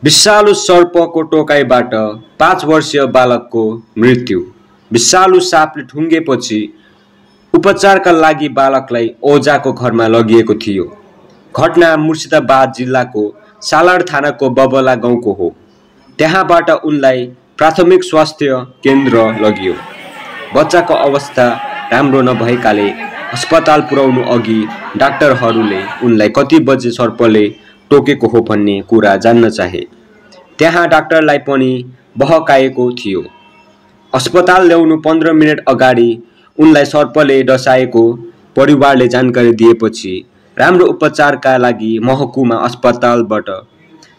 विषालु सर्पको टोकाइबाट 5 वर्षीय बालकको मृत्यु। विषालु सापले ठुङ्गेपछि उपचारका लागि बालकलाई ओझाको घरमा लगिएको थियो। घटना मुर्शिदाबाद जिल्लाको सालाड थानाको बबला गाउँको हो। त्यहाँबाट उनलाई प्राथमिक स्वास्थ्य केन्द्र लगियो। बच्चाको अवस्था राम्रो नभएकाले अस्पताल पुर्याउनु अघि डाक्टरहरूले उनलाई कति बजे सर्पले टोकेको हो भन्ने कुरा जान्न चाहे। त्यहाँ डाक्टरलाई पनि बहकाएको थियो। अस्पताल ल्याउनु 15 मिनेट अगाडि उनलाई सर्पले डसाएको परिवारले जानकारी दिएपछि राम्रो उपचारका लागि महकुमा अस्पतालबाट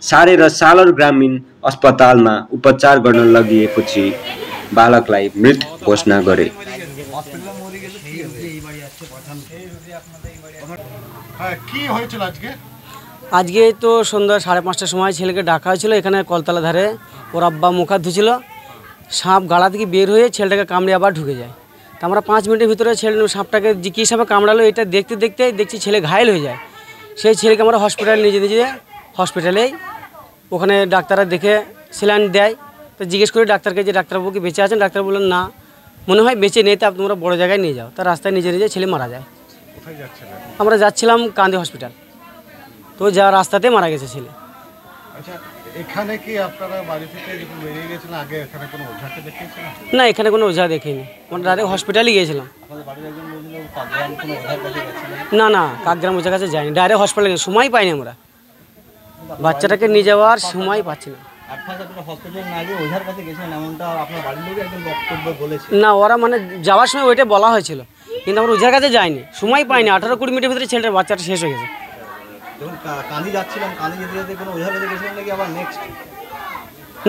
सारेर सालर ग्रामीण अस्पतालमा उपचार गर्न लगिएपछि बालकलाई मृत घोषणा गरे। আজকে তো সন্ধ্যা 5:30টার সময় ছেলেকে ডাকা হয়েছিল। এখানে কলতলা ধারে ওর আব্বা মুখ হাত ধুছিল, সাপ গালা থেকে বের হয়ে ছেলেটাকে কামড়ে আবার ঢুকে যায়। তো আমরা 5 মিনিটের ভিতরে ছেলে সাপটাকে কী সাপে কামড়ালো এটা দেখতে দেখতে দেখছি ছেলে ঘায়েল হয়ে যায়। সেই ছেলেকে আমরা হসপিটালে নিয়ে যেতে হসপিটালেই ওখানে ডাক্তাররা দেখে স্যালাইন দেয়। তো জিজ্ঞেস করি ডাক্তারকে যে ডাক্তারবাবু কি বেঁচে আছেন? ডাক্তার বললেন না, মনে হয় বেঁচে নেই, তা তোমরা বড় জায়গায় নিয়ে যাও। তার রাস্তায় নিজে নিজে ছেলে মারা যায়। আমরা যাচ্ছিলাম কান্দি হসপিটাল, তো যা রাস্তাতে মারা গেছে ছেলে। আচ্ছা, এখানে কি আপনারা বাড়ি থেকে যখন বেরিয়ে গেছিলেন আগে এখানে কোনো ওঝাকে দেখিয়েছিলেন? না, এখানে কোনো ওঝা দেখিনি। আমরা ডাইরেক্ট হসপিটালে গিয়েছিলাম। আপনাদের বাড়ির একজন বলছিল কাকগ্রাম কোনো ওঝার কাছে গেছিলেন? না না, কাকগ্রাম ওঝার কাছে যাইনি, ডাইরেক্ট হসপিটালে সময় পাইনি। আমরা বাচ্চাটাকে নিয়ে যাওয়ার সময় পাচ্ছি না। না, ওরা মানে যাওয়ার সময় ওইটা বলা হয়েছিল, কিন্তু আমরা ওঝার কাছে যাইনি, সময় পাইনি। 18-20 মিনিটের ভিতরে ছেলেটার বাচ্চাটা শেষ হয়ে গেছে।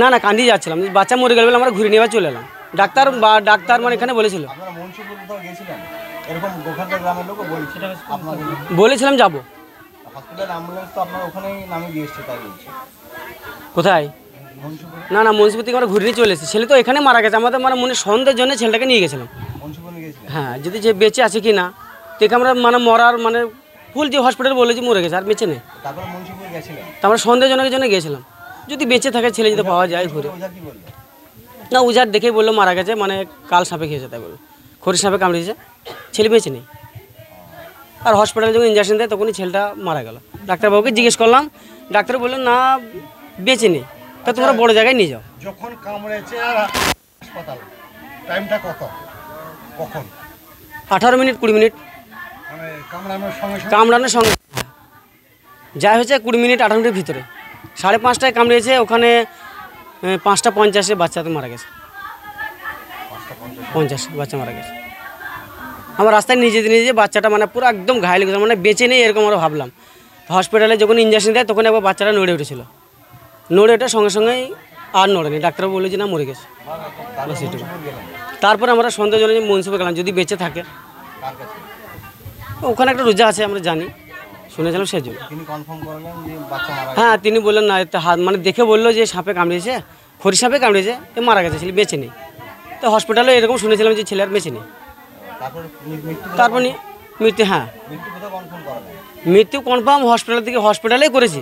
না না, কান্দি যাচ্ছিলাম, বাচ্চা মরে গেল বলে আমরা ঘুরে নিয়ে চলে এলাম। ডাক্তার মানে এখানে বলেছিল, বলেছিলাম যাবো। কোথায়? না না, মুন্সিপাল থেকে আমরা ঘুরে নিয়ে চলে এসেছি। ছেলে তো এখানে মারা গেছে। আমাদের মানে মনে সন্দেহের জন্য ছেলেটাকে নিয়ে গেছিলাম। হ্যাঁ, যদি যে বেঁচে আছে কি না দেখে আমরা মানে মরার মানে ফুল যে হসপিটাল বলে যে মরে গেছে আর বেঁচে নেই, তা আমরা সন্দেহজনকের জন্য গিয়েছিলাম। যদি বেঁচে থাকে ছেলে যদি পাওয়া যায় ঘুরে। না, উজার দেখেই বললো মারা গেছে, মানে কাল সাপে খেয়েছে, তাই বললো খড়ি সাপে কামড়িয়েছে, ছেলে বেঁচে নেই। আর হসপিটালে যখন ইঞ্জেকশন দেয় তখনই ছেলেটা মারা গেল। ডাক্তারবাবুকে জিজ্ঞেস করলাম, ডাক্তার বললো না বেঁচে নেই, তা তোমরা বড় জায়গায় নিয়ে যাও। যখন কামড়েছে আর হাসপাতাল টাইমটা কখন? 18 মিনিট 20 মিনিট মানে কামড়ানোর সঙ্গে যা হয়েছে 20 মিনিট 18 মিনিটের ভিতরে। 5:30টায় কামড়িয়েছে, ওখানে 5:50 বাচ্চা তো মারা গেছে। 50 বাচ্চা মারা গেছে। আমার রাস্তায় নিজে বাচ্চাটা মানে পুরো একদম ঘায়েল গেছে, মানে বেঁচে নেই এরকম আমরা ভাবলাম। হসপিটালে যখন ইঞ্জেকশন দেয় তখন একবার বাচ্চাটা নড়ে উঠেছিল, নড়ে ওঠার সঙ্গে সঙ্গেই আর নড়েনি। ডাক্তার বললো যে না মরে গেছে। তারপরে আমরা সন্দেহজনক মুন্সিপাল গেলাম, যদি বেঁচে থাকে। ওখানে একটা রোজা আছে আমরা জানি, শুনেছিলাম সেই জন্য। হ্যাঁ, তিনি বললেন না, হাত মানে দেখে বললো যে সাপে কামড়িয়েছে, খড়ি সাপে কামড়িয়েছে, এ মারা গেছে, ছেলে বেঁচে নেই। তো হসপিটালে এরকম শুনেছিলাম যে ছেলে আর বেঁচে নেই। তারপর মৃত্যু, হ্যাঁ মৃত্যু কনফার্ম হসপিটালেই করেছি।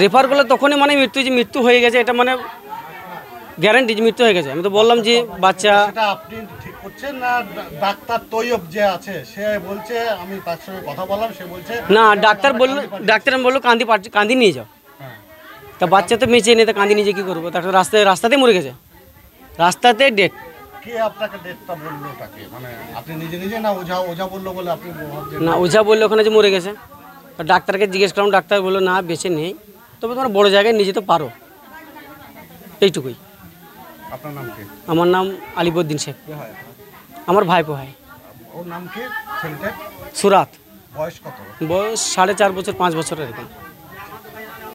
রেফার করলে তখনই মানে মৃত্যু হয়ে গেছে, এটা মানে গ্যারান্টি যে মৃত্যু হয়ে গেছে। আমি তো বললাম যে বাচ্চা আপনি ঠিক করছেন না, ডাক্তার তৈয়ব যে আছে সে বলছে, আমি তার সঙ্গে কথা বললাম, সে বলছে না, ডাক্তার বললো কান্দি নিয়ে যাও। তা বাচ্চা তো বেঁচে নেই, তা কান্দি নিয়ে কী করবো? তারপর রাস্তাতেই মরে গেছে, রাস্তাতে ডেট। কে আপনাকে ডেটটা বললো? তাকে মানে আপনি নিজে না ওঝা বললো বলে আপনি? না, ওঝা বললো ওখানে যে মরে গেছে। ডাক্তারকে জিজ্ঞেস করলাম, ডাক্তার বললো না বেঁচে নেই, তবে তোমরা বড় জায়গায় নিয়ে যেতে পারো, এইটুকুই। আপনার নাম কি? আমার নাম আলিবউদ্দিন শেখ। আমার ভাইপো হয়। ওর নাম কি ছেলেটার? সুরাত। বয়স কত? বয়স 4.5 বছর 5 বছর এরকম।